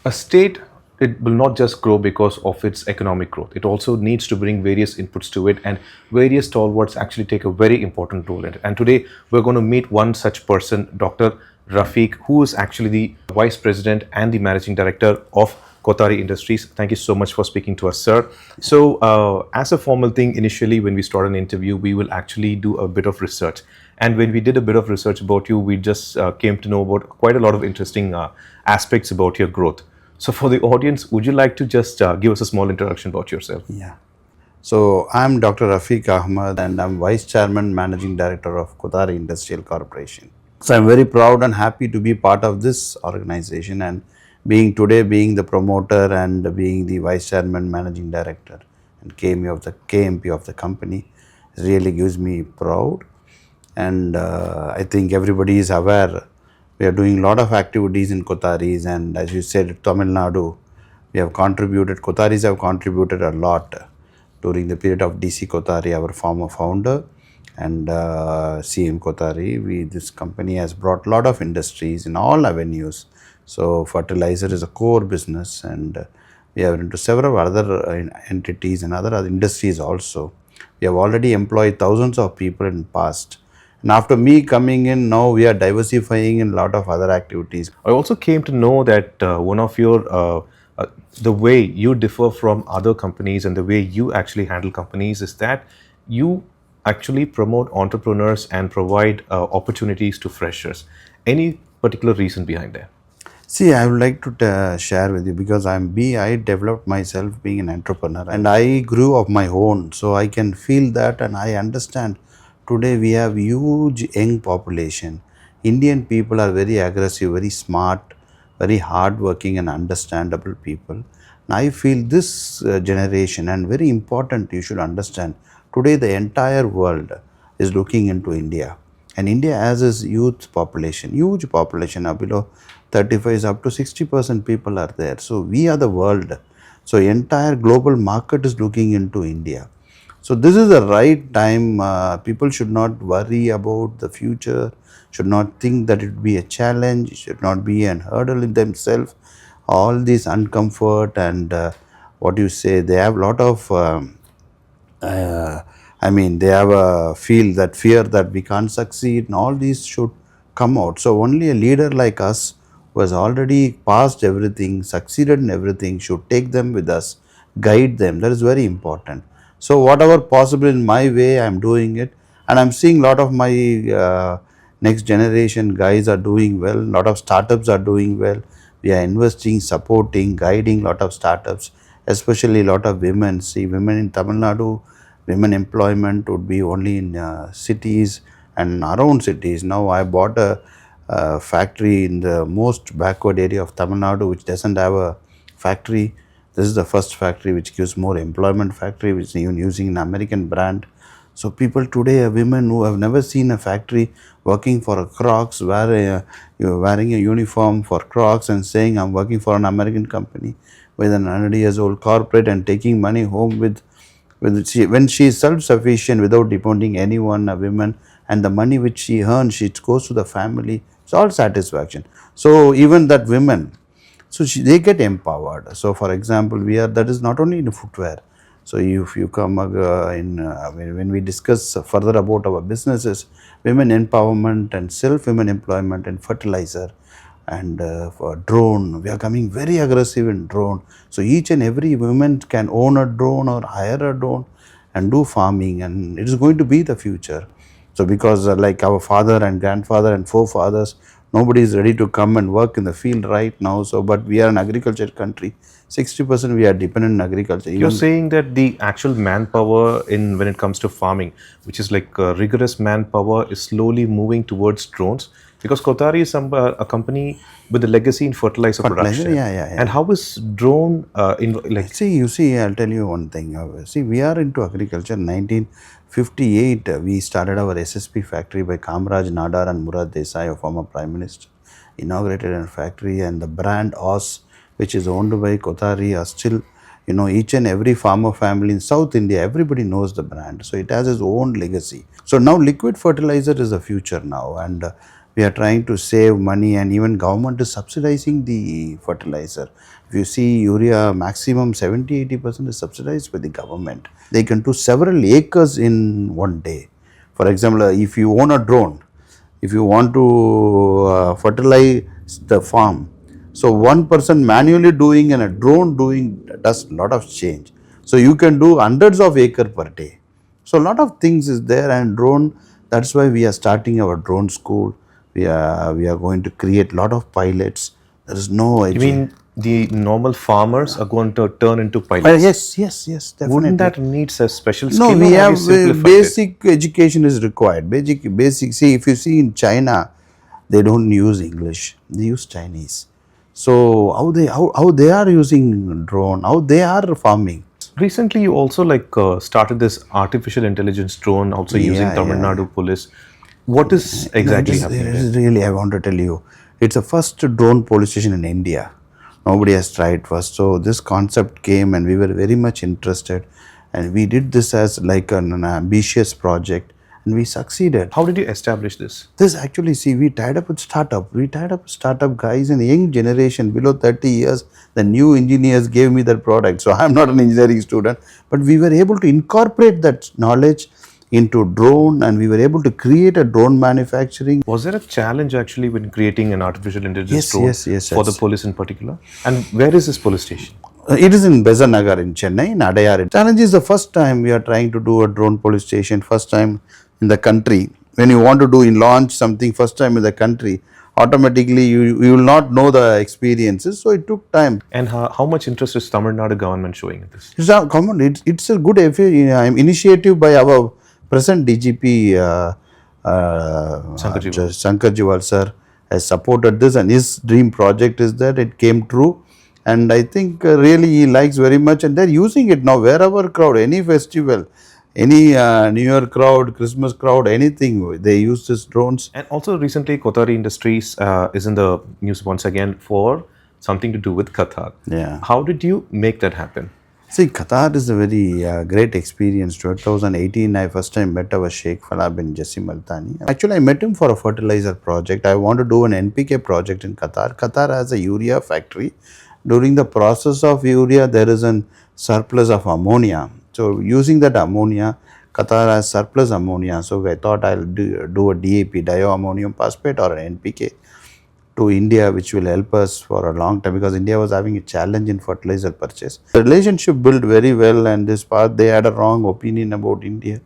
A state, it will not just grow because of its economic growth. It also needs to bring various inputs to it, and various stalwarts actually take a very important role in it. And today we're going to meet one such person, Dr. Rafiq, who is actually the vice president and the managing director of Kothari Industries. Thank you so much for speaking to us, sir. So, as a formal thing, initially when we start an interview, we will actually do a bit of research. And when we did a bit of research about you, we just came to know about quite a lot of interesting aspects about your growth. So, for the audience, would you like to just give us a small introduction about yourself? Yeah. So I'm Dr. Rafiq Ahmed and I'm Vice Chairman Managing Director of Kothari Industrial Corporation. So I'm very proud and happy to be part of this organization and being the promoter and being the Vice Chairman Managing Director and KMP of the company really gives me proud. And I think everybody is aware we are doing a lot of activities in Kotharis, and as you said, Tamil Nadu, Kotharis have contributed a lot during the period of DC Kothari, our former founder, and CM Kothari. This company has brought a lot of industries in all avenues. So fertilizer is a core business, and we are into several other entities and other industries also. We have already employed thousands of people in the past. And after me coming in, now we are diversifying in a lot of other activities. I also came to know that one of your the way you differ from other companies and the way you actually handle companies is that you actually promote entrepreneurs and provide opportunities to freshers. Any particular reason behind that? See, I would like to share with you because I developed myself being an entrepreneur and I grew of my own. So I can feel that and I understand today we have huge young population. Indian people are very aggressive, very smart, very hardworking and understandable people. And I feel this generation and very important you should understand today the entire world is looking into India. And India has its youth population, huge population of below 35 is up to 60% people are there. So we are the world. So entire global market is looking into India. So this is the right time. People should not worry about the future, should not think that it will be a challenge, should not be an hurdle in themselves. All this uncomfort and what you say, they have a lot of they have a fear that we can't succeed, and all these should come out. So only a leader like us who has already passed everything, succeeded in everything, should take them with us, guide them. That is very important. So whatever possible in my way, I'm doing it, and I'm seeing a lot of my next generation guys are doing well. A lot of startups are doing well. We are investing, supporting, guiding a lot of startups, especially a lot of women. See, women in Tamil Nadu, women employment would be only in cities and around cities. Now I bought a factory in the most backward area of Tamil Nadu which doesn't have a factory. This is the first factory which gives more employment factory, which is even using an American brand. So people today are women who have never seen a factory working for a Crocs, wearing a uniform for Crocs and saying I'm working for an American company with an 100 years old corporate and taking money home when she is self-sufficient without depending anyone, a woman, and the money which she earns, it goes to the family. It's all satisfaction. So even that women, they get empowered. So for example, that is not only in footwear. So if you come when we discuss further about our businesses, women empowerment and women employment and fertilizer and for drone, we are coming very aggressive in drone. So each and every woman can own a drone or hire a drone and do farming, and it is going to be the future. So because like our father and grandfather and forefathers, nobody is ready to come and work in the field right now. So but we are an agriculture country. 60% we are dependent on agriculture. You're saying that the actual manpower in when it comes to farming, which is like rigorous manpower, is slowly moving towards drones, because Kothari is a company with a legacy in fertilizer production. Yeah. And how is drone I'll tell you one thing. See, we are into agriculture. 1958, we started our SSP factory by Kamraj Nadar and Murad Desai, a former Prime Minister, inaugurated a factory, and the brand OS, which is owned by Kothari, are still, each and every farmer family in South India, everybody knows the brand. So it has its own legacy. So now liquid fertilizer is the future now, and We are trying to save money, and even government is subsidizing the fertilizer. If you see urea, maximum 70-80% is subsidized by the government. They can do several acres in one day. For example, if you own a drone, if you want to fertilize the farm, so one person manually doing and a drone doing does lot of change. So you can do hundreds of acre per day. So a lot of things is there, and drone, that's why we are starting our drone school. We are going to create lot of pilots. There is no You edge. mean the normal farmers are going to turn into pilots? Yes, Wouldn't definitely. that need a special No, skill, we or have you have simplified it? basic education is required. Basic. See, if you see in China, they don't use English. They use Chinese. So how they are using drone? How they are farming? Recently, you also started this artificial intelligence drone, also using Tamil Yeah. Nadu police. What is No, exactly it happening there? is really, I want to tell you, it's the first drone police station in India. Nobody has tried first. So this concept came and we were very much interested. And we did this as like an ambitious project, and we succeeded. How did you establish this? This actually, see, we tied up with startup. We tied up with startup guys in the young generation below 30 years. The new engineers gave me that product. So I'm not an engineering student, but we were able to incorporate that knowledge into drone, and we were able to create a drone manufacturing. Was there a challenge actually when creating an artificial intelligence Yes, drone yes, yes, for the yes. police in particular? And where is this police station? It is in Besant Nagar in Chennai, in Adayar. Challenge is the first time we are trying to do a drone police station, first time in the country. When you want to do in launch something first time in the country, automatically you will not know the experiences. So it took time. And how much interest is Tamil Nadu government showing in this? It's a common. It's a good initiative by our present DGP Sankarji. Shankar Jiwal sir has supported this, and his dream project is that it came true, and I think really he likes very much, and they're using it now wherever crowd, any festival, any New Year crowd, Christmas crowd, anything, they use these drones. And also recently, Kothari Industries is in the news once again for something to do with Qatar. Yeah. How did you make that happen? See, Qatar is a very great experience. 2018, I first time met our Sheikh Falah bin Jassim Al Thani. Actually, I met him for a fertilizer project. I want to do an NPK project in Qatar. Qatar has a urea factory. During the process of urea, there is a surplus of ammonia. So, using that ammonia, Qatar has surplus ammonia. So, I thought I'll do a DAP, diammonium phosphate, or an NPK to India, which will help us for a long time, because India was having a challenge in fertilizer purchase. The relationship built very well, and this part they had a wrong opinion about India.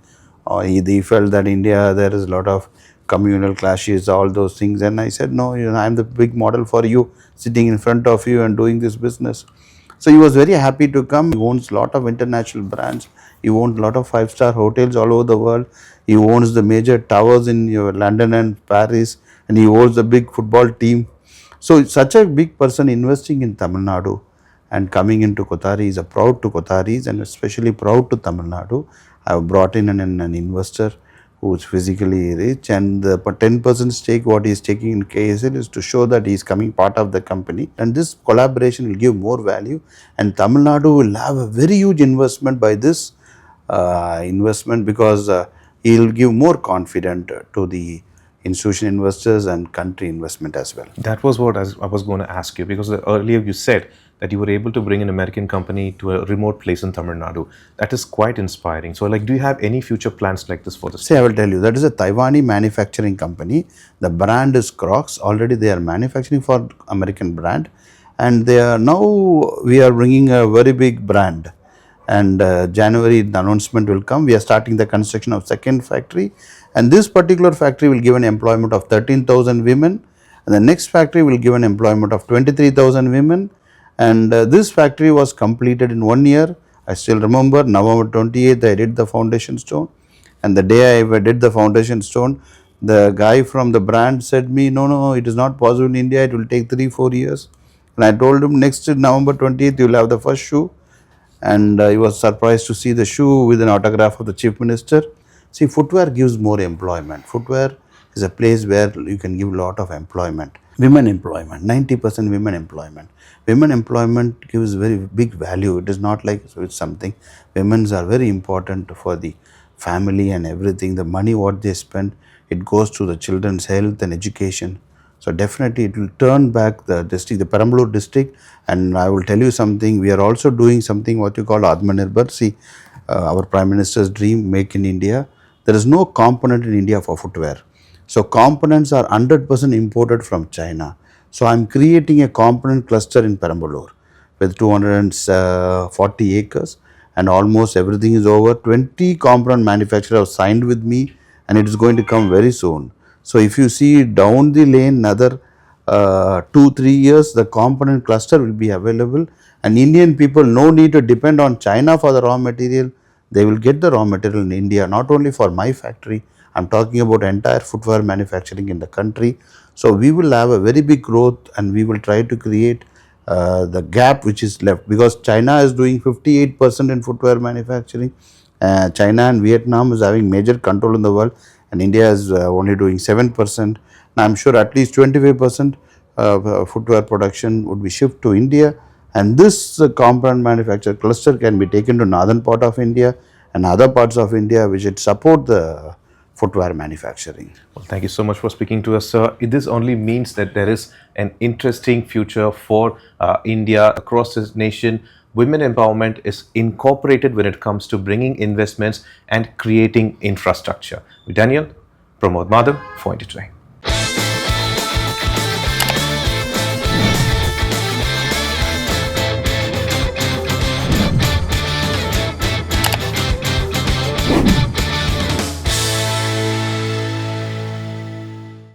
They felt that India, there is a lot of communal clashes, all those things. And I said, no, I'm the big model for you, sitting in front of you and doing this business. So he was very happy to come. He owns a lot of international brands. He owns a lot of five-star hotels all over the world. He owns the major towers in London and Paris, and he owns the big football team. So such a big person investing in Tamil Nadu and coming into Kothari is a proud to Kotharis, and especially proud to Tamil Nadu. I have brought in an investor who is physically rich, and the 10% stake what he is taking in KSL is to show that he is coming part of the company, and this collaboration will give more value, and Tamil Nadu will have a very huge investment by this investment, because he will give more confidence to the institutional investors and country investment as well. That was what I was going to ask you, because earlier you said that you were able to bring an American company to a remote place in Tamil Nadu. That is quite inspiring. So, do you have any future plans like this for this? See, I will tell you, that is a Taiwanese manufacturing company. The brand is Crocs. Already they are manufacturing for American brand, and they are now we are bringing a very big brand. And January the announcement will come. We are starting the construction of second factory, and this particular factory will give an employment of 13,000 women, and the next factory will give an employment of 23,000 women. And this factory was completed in 1 year. I still remember November 28th I did the foundation stone, and the day I did the foundation stone, the guy from the brand said me, no, it is not possible in India, it will take 3-4 years. And I told him, next November 20th you will have the first shoe. And he was surprised to see the shoe with an autograph of the chief minister. See, footwear gives more employment. Footwear is a place where you can give a lot of employment. Women employment, 90% women employment. Women employment gives very big value. It is not like it's something. Women are very important for the family and everything. The money what they spend it goes to the children's health and education. So definitely it will turn back the district, the Perambalur district. And I will tell you something, we are also doing something what you call Atmanirbhar. See, our Prime Minister's dream, Make in India. There is no component in India for footwear. So components are 100% imported from China. So I'm creating a component cluster in Perambalur with 240 acres, and almost everything is over. 20 component manufacturers have signed with me, and it is going to come very soon. So if you see down the lane another 2-3 years, the component cluster will be available, and Indian people no need to depend on China for the raw material. They will get the raw material in India, not only for my factory. I'm talking about entire footwear manufacturing in the country. So we will have a very big growth, and we will try to create the gap which is left, because China is doing 58% in footwear manufacturing. China and Vietnam is having major control in the world, and India is only doing 7%. Now I'm sure at least 25% footwear production would be shipped to India, and this component manufacture cluster can be taken to northern part of India and other parts of India which would support the footwear manufacturing. Well, thank you so much for speaking to us, sir. This only means that there is an interesting future for India across this nation. Women empowerment is incorporated when it comes to bringing investments and creating infrastructure. Daniel, Pramod Madhav for Today.